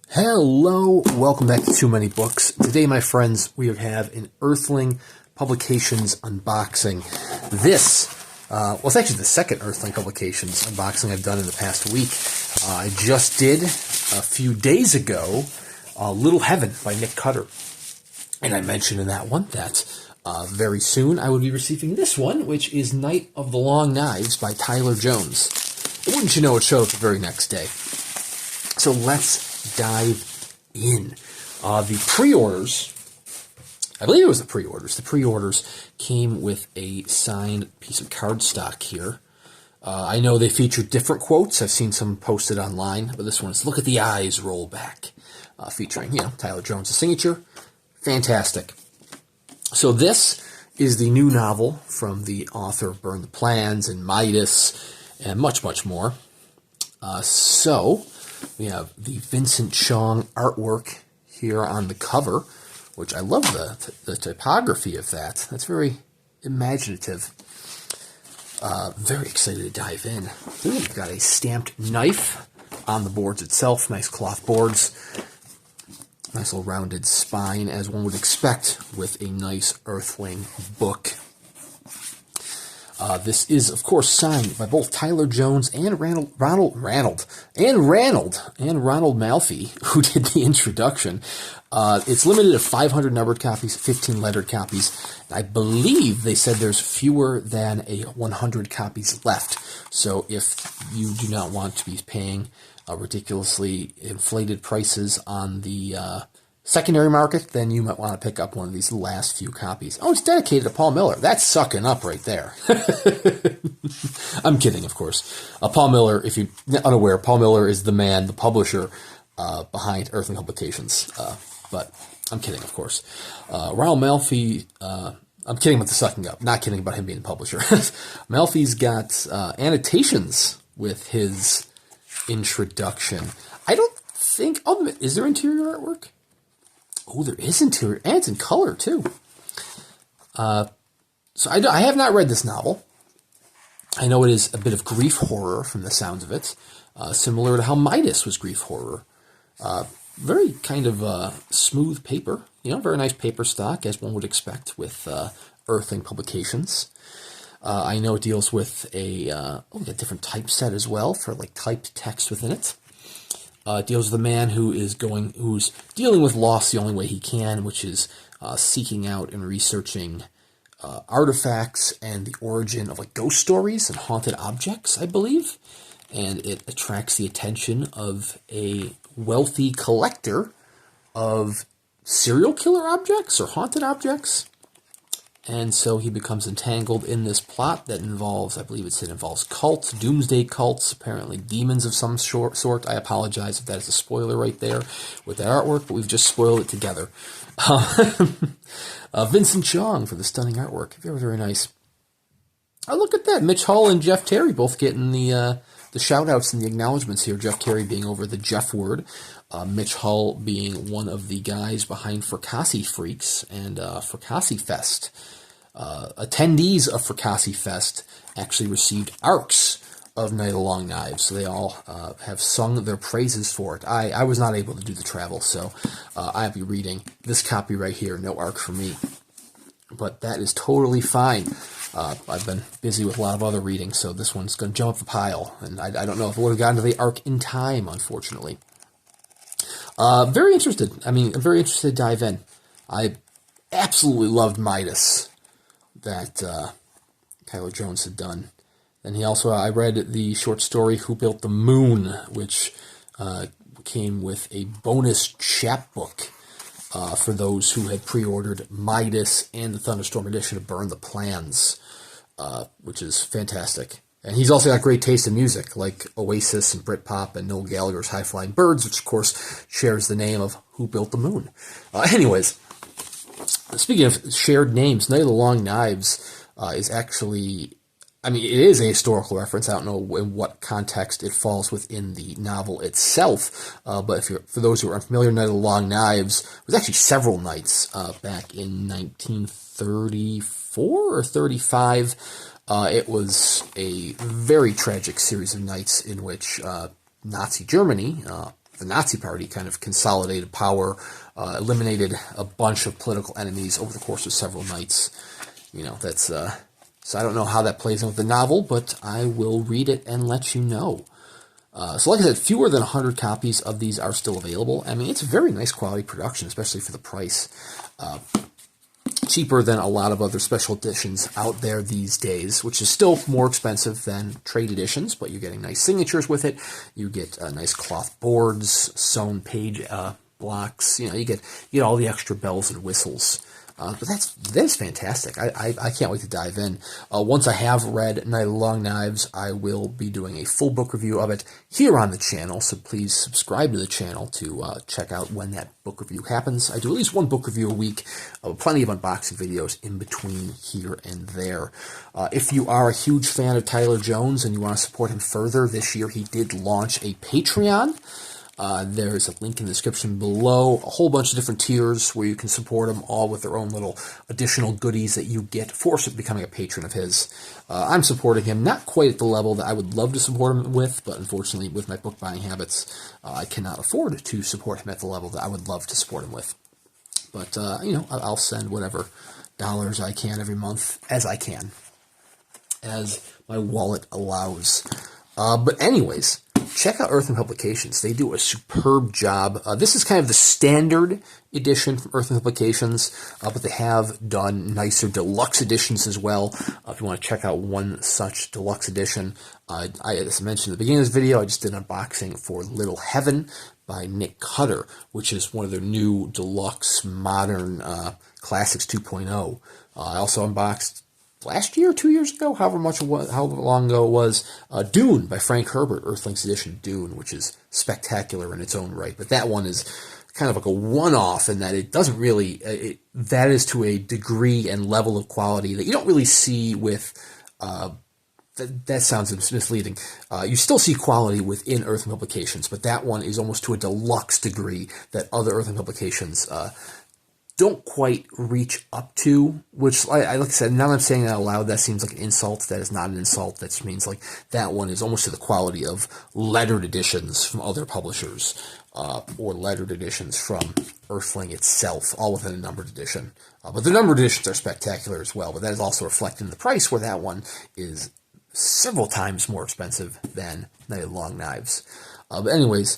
Hello, welcome back to Too Many Books. Today, my friends, we have an Earthling Publications unboxing. It's actually the second Earthling Publications unboxing I've done in the past week. I just did, a few days ago, Little Heaven by Nick Cutter. And I mentioned in that one that very soon I would be receiving this one, which is Night of the Long Knives by Tyler Jones. And wouldn't you know, it showed up the very next day. So let's dive in. The pre-orders, I believe it was the pre-orders. The pre-orders came with a signed piece of cardstock here. I know they feature different quotes. I've seen some posted online, but this one is "Look at the eyes roll back," featuring, Tyler Jones' signature. Fantastic. So this is the new novel from the author of Burn the Plans and Midas and much, much more. So we have the Vincent Chong artwork here on the cover, which I love the typography of that. That's very imaginative. Very excited to dive in. Ooh, we've got a stamped knife on the boards itself. Nice cloth boards. Nice little rounded spine, as one would expect with a nice Earthling book. This is, of course, signed by both Tyler Jones and Ronald Malfi, who did the introduction. It's limited to 500 numbered copies, 15 lettered copies. I believe they said there's fewer than 100 copies left. So if you do not want to be paying ridiculously inflated prices on the secondary market, then you might want to pick up one of these last few copies. Oh, it's dedicated to Paul Miller. That's sucking up right there. I'm kidding, of course. Paul Miller, if you're unaware, Paul Miller is the man, the publisher behind Earthling Publications. But I'm kidding, of course. Ronald Malfi, I'm kidding about the sucking up. Not kidding about him being the publisher. Malfi's got annotations with his introduction. I don't think... Oh, is there interior artwork? Oh, there is interior, and it's in color, too. So I have not read this novel. I know it is a bit of grief horror from the sounds of it, similar to how Midas was grief horror. Very kind of smooth paper, very nice paper stock, as one would expect with Earthling Publications. I know it deals with a different typeset as well for like typed text within it. It deals with a man who's dealing with loss the only way he can, which is seeking out and researching artifacts and the origin of like ghost stories and haunted objects, I believe. And it attracts the attention of a wealthy collector of serial killer objects or haunted objects. And so he becomes entangled in this plot that involves, I believe it involves cults, doomsday cults, apparently demons of some sort. I apologize if that is a spoiler right there with that artwork, but we've just spoiled it together. Vincent Chong for the stunning artwork. Very, very nice. Oh, look at that. Mitch Hull and Jeff Terry both getting the shout-outs and the acknowledgments here. Jeff Terry being over the Jeff word. Mitch Hull being one of the guys behind Fracassi Freaks and Fracassi Fest. Attendees of Fracassi Fest actually received arcs of Night of the Long Knives, so they all have sung their praises for it. I was not able to do the travel, so I'll be reading this copy right here. No arc for me, but that is totally fine. I've been busy with a lot of other reading, so this one's going to jump up the pile, and I don't know if it would have gotten to the arc in time, unfortunately. Very interested. I'm very interested to dive in. I absolutely loved Midas that Tyler Jones had done. And I read the short story Who Built the Moon, which came with a bonus chapbook for those who had pre-ordered Midas and the Thunderstorm edition of Burn the Plans, which is fantastic. And he's also got great taste in music, like Oasis and Britpop and Noel Gallagher's High Flying Birds, which, of course, shares the name of Who Built the Moon. Anyways, speaking of shared names, Night of the Long Knives is actually... it is a historical reference. I don't know in what context it falls within the novel itself, but for those who are unfamiliar, Night of the Long Knives was actually several nights back in 1934 or 35. It was a very tragic series of nights in which Nazi Germany the Nazi Party kind of consolidated power, eliminated a bunch of political enemies over the course of several nights. You know, that's so I don't know how that plays in with the novel, but I will read it and let you know. So like I said, fewer than 100 copies of these are still available. I mean, it's a very nice quality production, especially for the price. Cheaper than a lot of other special editions out there these days, which is still more expensive than trade editions, but you're getting nice signatures with it. You get nice cloth boards, sewn page blocks. You know, you get all the extra bells and whistles. But that's fantastic. I can't wait to dive in. Once I have read Night of the Long Knives, I will be doing a full book review of it here on the channel, so please subscribe to the channel to check out when that book review happens. I do at least one book review a week, plenty of unboxing videos in between here and there. If you are a huge fan of Tyler Jones and you want to support him further, this year he did launch a Patreon. There's a link in the description below, a whole bunch of different tiers where you can support them, all with their own little additional goodies that you get for becoming a patron of his. I'm supporting him, not quite at the level that I would love to support him with, but unfortunately with my book buying habits, I cannot afford to support him at the level that I would love to support him with. But, you know, I'll send whatever dollars I can every month, as I can, as my wallet allows. But anyways, check out Earthling Publications. They do a superb job. This is kind of the standard edition from Earthling Publications, but they have done nicer deluxe editions as well. If you want to check out one such deluxe edition, as I mentioned at the beginning of this video, I just did an unboxing for Little Heaven by Nick Cutter, which is one of their new deluxe modern classics 2.0. I also unboxed last year, 2 years ago, however long ago it was, Dune by Frank Herbert, Earthling's edition Dune, which is spectacular in its own right. But that one is kind of like a one-off in that it doesn't really, that is to a degree and level of quality that you don't really see with, that sounds misleading. You still see quality within Earthling Publications, but that one is almost to a deluxe degree that other Earthling Publications don't quite reach up to, which, like I said, now that I'm saying that out loud, that seems like an insult. That is not an insult. That just means like that one is almost to the quality of lettered editions from other publishers, or lettered editions from Earthling itself, all within a numbered edition. But the numbered editions are spectacular as well, but that is also reflected in the price, where that one is several times more expensive than Night of the Long Knives. But anyways,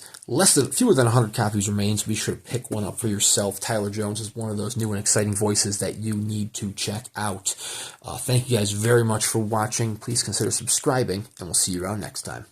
fewer than 100 copies remain, so be sure to pick one up for yourself. Tyler Jones is one of those new and exciting voices that you need to check out. Thank you guys very much for watching. Please consider subscribing, and we'll see you around next time.